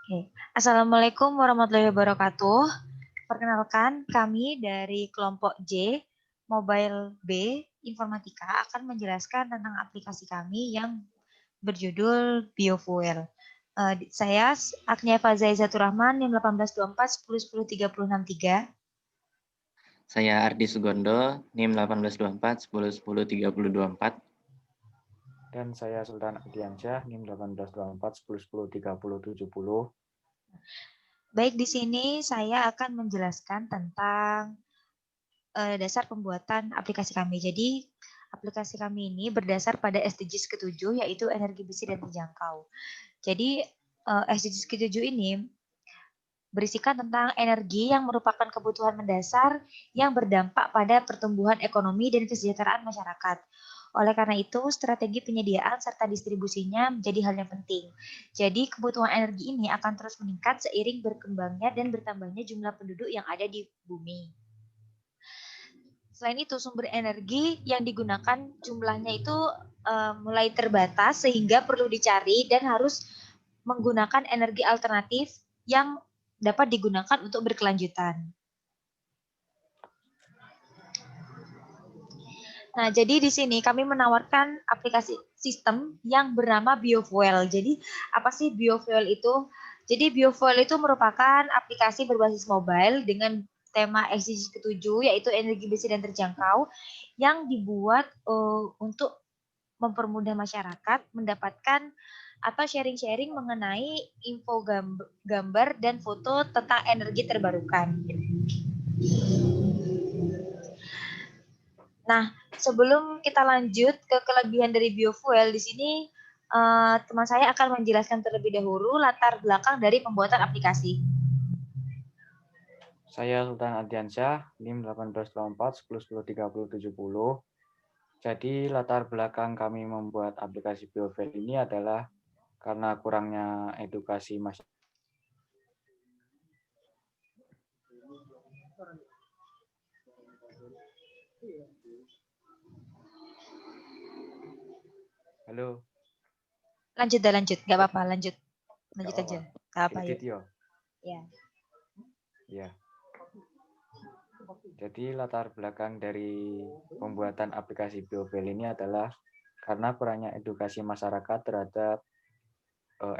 Oke. Assalamualaikum warahmatullahi wabarakatuh. Perkenalkan, kami dari kelompok J, Mobile B, Informatika akan menjelaskan tentang aplikasi kami yang berjudul Biofuel. Saya Agnia Fazaizatur Rahman, NIM 1824 10 10 3063. Saya Ardi Sugondo, NIM 1824 10 10 3024. Dan saya Sultan Ardiansyah, NIM 1824 10 10 30 70. Baik, di sini saya akan menjelaskan tentang dasar pembuatan aplikasi kami. Jadi, aplikasi kami ini berdasar pada SDGs ke-7, yaitu energi bersih dan terjangkau. Jadi, SDGs ke-7 ini berisikan tentang energi yang merupakan kebutuhan mendasar yang berdampak pada pertumbuhan ekonomi dan kesejahteraan masyarakat. Oleh karena itu, strategi penyediaan serta distribusinya menjadi hal yang penting. Jadi, kebutuhan energi ini akan terus meningkat seiring berkembangnya dan bertambahnya jumlah penduduk yang ada di bumi. Selain itu, sumber energi yang digunakan jumlahnya itu mulai terbatas sehingga perlu dicari dan harus menggunakan energi alternatif yang dapat digunakan untuk berkelanjutan. Nah, jadi di sini kami menawarkan aplikasi sistem yang bernama Biofuel. Jadi, apa sih Biofuel itu? Jadi, Biofuel itu merupakan aplikasi berbasis mobile dengan tema SDGs ke-7, yaitu energi bersih dan terjangkau, yang dibuat untuk mempermudah masyarakat mendapatkan atau sharing-sharing mengenai info gambar dan foto tentang energi terbarukan. Nah, sebelum kita lanjut ke kelebihan dari biofuel, di sini teman saya akan menjelaskan terlebih dahulu latar belakang dari pembuatan aplikasi. Saya Sultan Ardiansyah, NIM 1824 10 10 30 70. Jadi latar belakang kami membuat aplikasi Biofuel ini adalah karena kurangnya edukasi masyarakat. Halo. Lanjut, nggak apa-apa, lanjut aja. Nggak apa ya. Ya. Ya. Jadi latar belakang dari pembuatan aplikasi Biofuel ini adalah karena kurangnya edukasi masyarakat terhadap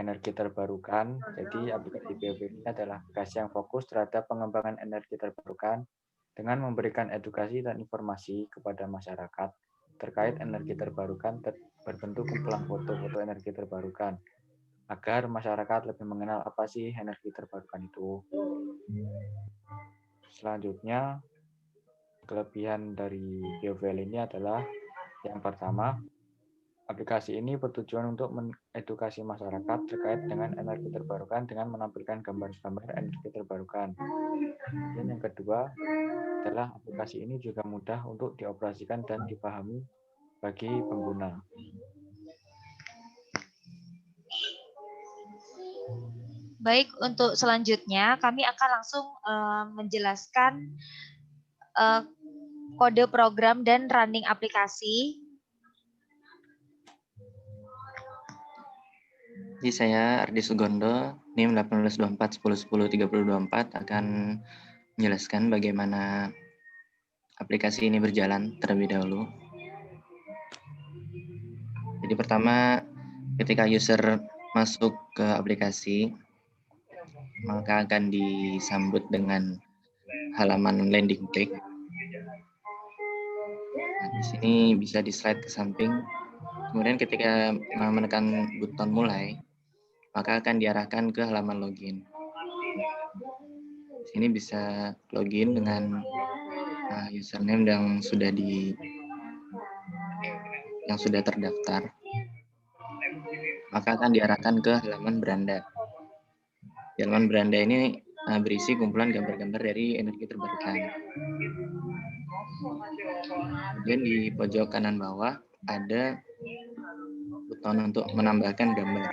energi terbarukan. Jadi aplikasi Biofuel ini adalah aplikasi yang fokus terhadap pengembangan energi terbarukan dengan memberikan edukasi dan informasi kepada masyarakat terkait energi terbarukan berbentuk kumpulan foto-foto energi terbarukan agar masyarakat lebih mengenal apa sih energi terbarukan itu. Selanjutnya, kelebihan dari Biofuel ini adalah yang pertama, aplikasi ini bertujuan untuk mengedukasi masyarakat terkait dengan energi terbarukan dengan menampilkan gambar-gambar energi terbarukan. Dan yang kedua adalah aplikasi ini juga mudah untuk dioperasikan dan dipahami bagi pengguna. Baik, untuk selanjutnya kami akan langsung menjelaskan kode program dan running aplikasi. Jadi saya Ardi Sugondo, NIM 1824 10 10 3024 akan menjelaskan bagaimana aplikasi ini berjalan terlebih dahulu. Jadi pertama, ketika user masuk ke aplikasi, maka akan disambut dengan halaman landing page. Nah, di sini bisa di slide ke samping. Kemudian ketika menekan button mulai, maka akan diarahkan ke halaman login. Di sini bisa login dengan username yang sudah terdaftar. Maka akan diarahkan ke halaman beranda. Di halaman beranda ini berisi kumpulan gambar-gambar dari energi terbarukan. Kemudian di pojok kanan bawah ada button untuk menambahkan gambar.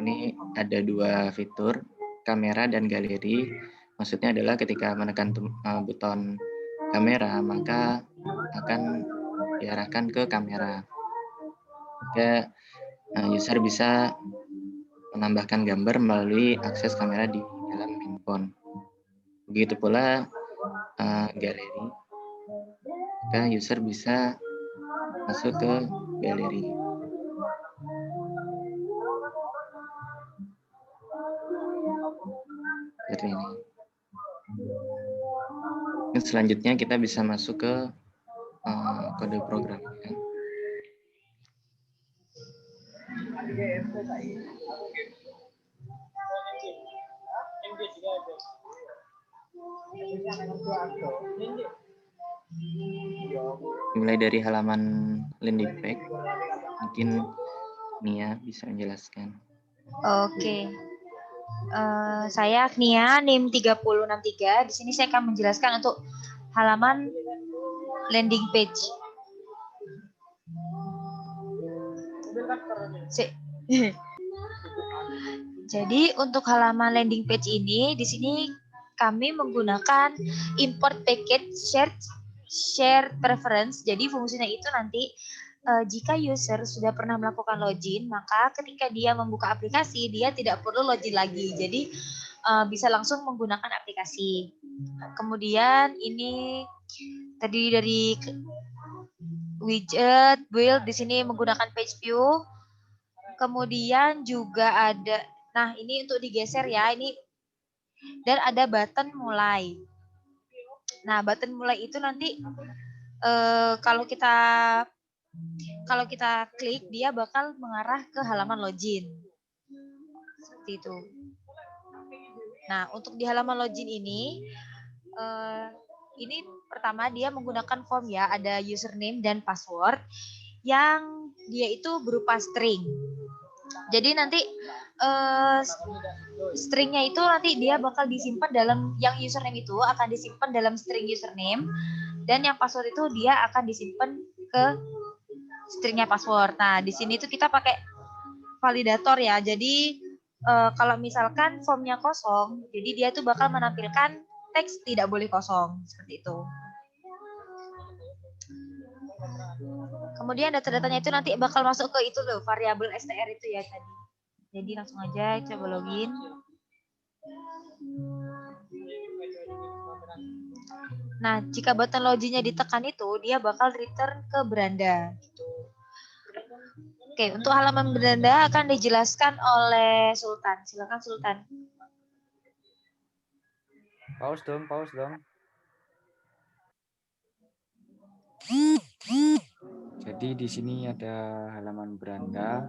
Ini ada dua fitur, kamera dan galeri. Maksudnya adalah ketika menekan button kamera, maka akan diarahkan ke kamera. Jika user bisa menambahkan gambar melalui akses kamera di dalam handphone. Begitu pula galeri, maka user bisa masuk ke galeri. Seperti ini. Dan selanjutnya kita bisa masuk ke kode programnya. Mulai dari halaman landing page, mungkin Nia bisa menjelaskan. Oke. Saya Agnia, NIM 3063. Di sini saya akan menjelaskan untuk halaman landing page. Jadi untuk halaman landing page ini, di sini kami menggunakan import package share preference. Jadi fungsinya itu nanti jika user sudah pernah melakukan login, maka ketika dia membuka aplikasi, dia tidak perlu login lagi. Jadi bisa langsung menggunakan aplikasi. Kemudian ini tadi dari widget, build, di sini menggunakan page view. Kemudian juga ada, nah ini untuk digeser ya, ini dan ada button mulai. Nah button mulai itu nanti kalau kita klik, dia bakal mengarah ke halaman login. Seperti itu. Nah untuk di halaman login ini pertama dia menggunakan form ya, ada username dan password yang dia itu berupa string. Jadi nanti stringnya itu nanti dia bakal disimpan dalam, yang username itu akan disimpan dalam string username, dan yang password itu dia akan disimpan ke stringnya password. Nah di sini tuh kita pakai validator ya. Jadi kalau misalkan formnya kosong, jadi dia tuh bakal menampilkan teks tidak boleh kosong, seperti itu. Kemudian data-datanya itu nanti bakal masuk ke itu loh, variabel str itu ya tadi. Jadi langsung aja coba login. Nah, jika button loginnya ditekan itu, dia bakal return ke beranda. Oke, untuk halaman beranda akan dijelaskan oleh Sultan. Silakan Sultan. Pause dong. Jadi di sini ada halaman beranda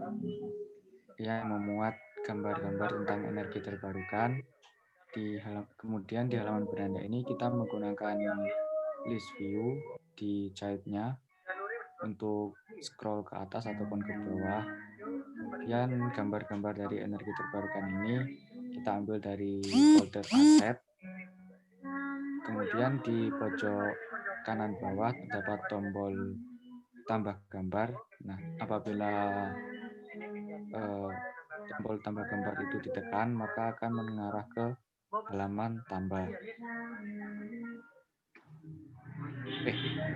yang memuat gambar-gambar tentang energi terbarukan. Kemudian di halaman beranda ini kita menggunakan list view di child-nya untuk scroll ke atas ataupun ke bawah. Kemudian gambar-gambar dari energi terbarukan ini kita ambil dari folder aset. Kemudian di pojok kanan bawah terdapat tombol tambah gambar. Nah, apabila tombol tambah gambar itu ditekan, maka akan mengarah ke halaman tambah.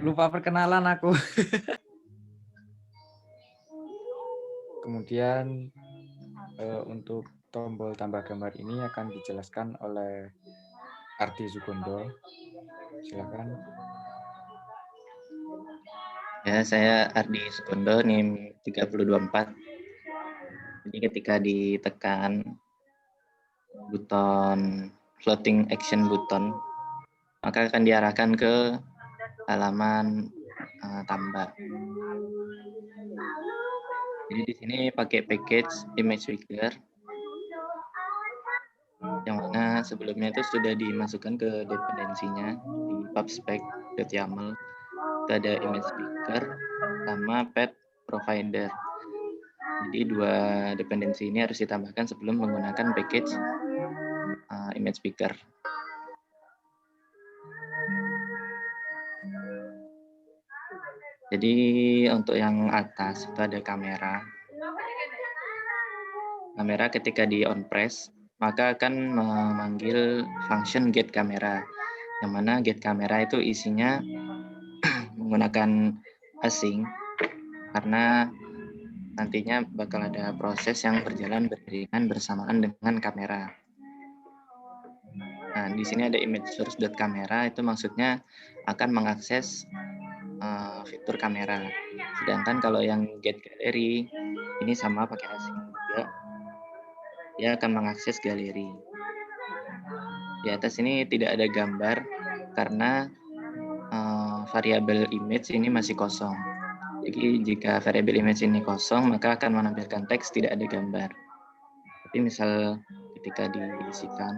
Lupa perkenalan aku. Kemudian untuk tombol tambah gambar ini akan dijelaskan oleh Ardi Sugondo. Silakan. Ya, saya Ardi Sugondo, NIM 3024. Jadi ketika ditekan buton floating action button, maka akan diarahkan ke halaman tambah. Jadi di sini pakai package image picker, yang mana sebelumnya itu sudah dimasukkan ke dependensinya di pubspec.yaml. Itu ada image picker sama path provider. Jadi dua dependensi ini harus ditambahkan sebelum menggunakan package image picker. Jadi untuk yang atas itu ada kamera. Kamera ketika di on press maka akan memanggil function get camera, yang mana get camera itu isinya menggunakan async karena nantinya bakal ada proses yang berjalan beriringan bersamaan dengan kamera. Nah, di sini ada image source.camera, itu maksudnya akan mengakses fitur kamera. Sedangkan kalau yang get gallery, ini sama pakai async juga. Dia akan mengakses galeri. Di atas ini tidak ada gambar karena variabel image ini masih kosong. Jadi jika variabel image ini kosong, maka akan menampilkan teks, tidak ada gambar. Tapi misal ketika diisikan,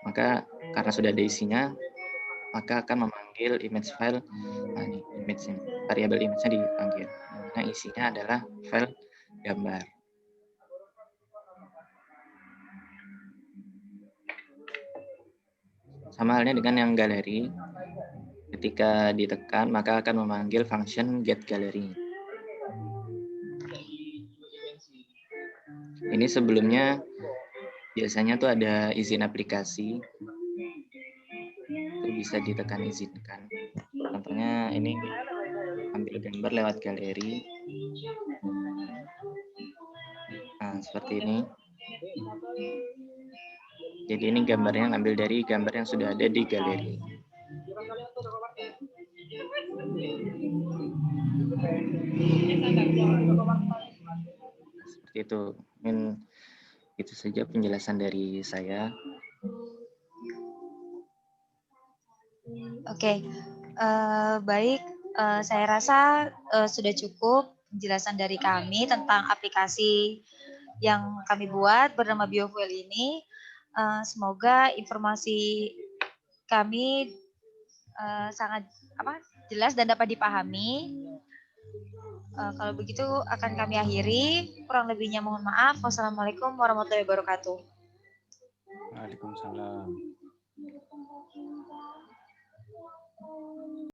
maka karena sudah ada isinya, maka akan memanggil image file. Nah, ini image ini, variabel image-nya dipanggil. Nah, isinya adalah file gambar. Sama halnya dengan yang galeri, ketika ditekan maka akan memanggil function get gallery. Ini sebelumnya biasanya tuh ada izin aplikasi, itu bisa ditekan izinkan. Contohnya ini ambil gambar lewat galeri. Nah, seperti ini. Jadi ini gambarnya ambil dari gambar yang sudah ada di galeri. Seperti itu. Mungkin itu saja penjelasan dari saya. Oke, baik. Saya rasa sudah cukup penjelasan dari kami tentang aplikasi yang kami buat bernama Biofuel ini. Semoga informasi kami sangat jelas dan dapat dipahami. Kalau begitu akan kami akhiri. Kurang lebihnya mohon maaf. Wassalamualaikum warahmatullahi wabarakatuh. Waalaikumsalam.